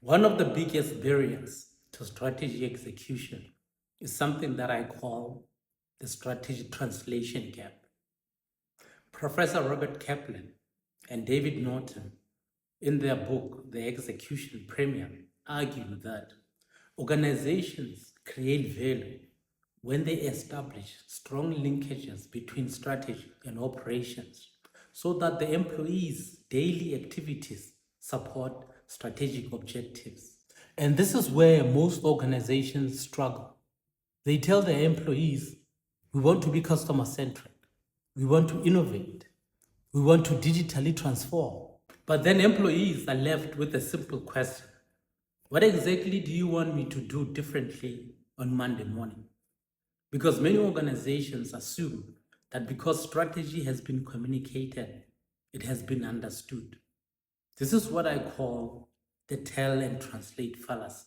One of the biggest barriers to strategy execution is something that I call the strategy translation gap. Professor Robert Kaplan and David Norton, in their book, The Execution Premium, argue that organizations create value when they establish strong linkages between strategy and operations so that the employees' daily activities support strategic objectives. And this is where most organizations struggle. They tell their employees, we want to be customer centric, we want to innovate, we want to digitally transform. But then employees are left with a simple question: what exactly do you want me to do differently on Monday morning? Because many organizations assume that because strategy has been communicated, it has been understood. This is what I call the tell and translate fallacy,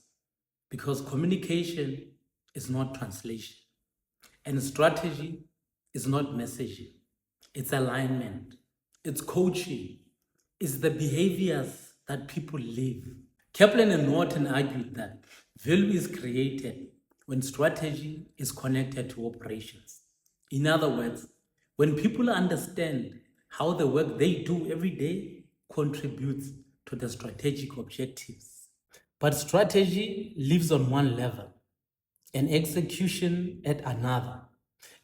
because communication is not translation, and strategy is not messaging, it's alignment, it's coaching, it's the behaviors that people live. Kaplan and Norton argued that value is created when strategy is connected to operations. In other words, when people understand how the work they do every day contributes to the strategic objectives. But strategy lives on one level and execution at another.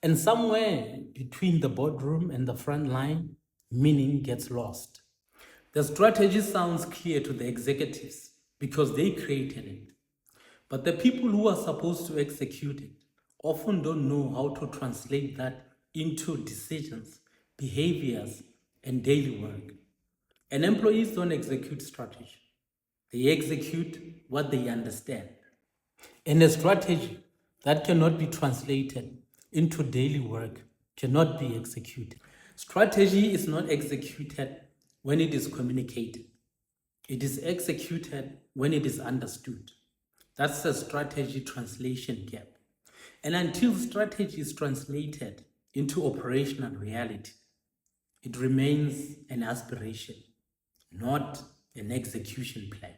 And somewhere between the boardroom and the front line, meaning gets lost. The strategy sounds clear to the executives because they created it. But the people who are supposed to execute it often don't know how to translate that into decisions, behaviors, and daily work. And employees don't execute strategy, they execute what they understand. And a strategy that cannot be translated into daily work cannot be executed. Strategy is not executed when it is communicated. It is executed when it is understood. That's the strategy translation gap. And until strategy is translated into operational reality, it remains an aspiration, not an execution plan.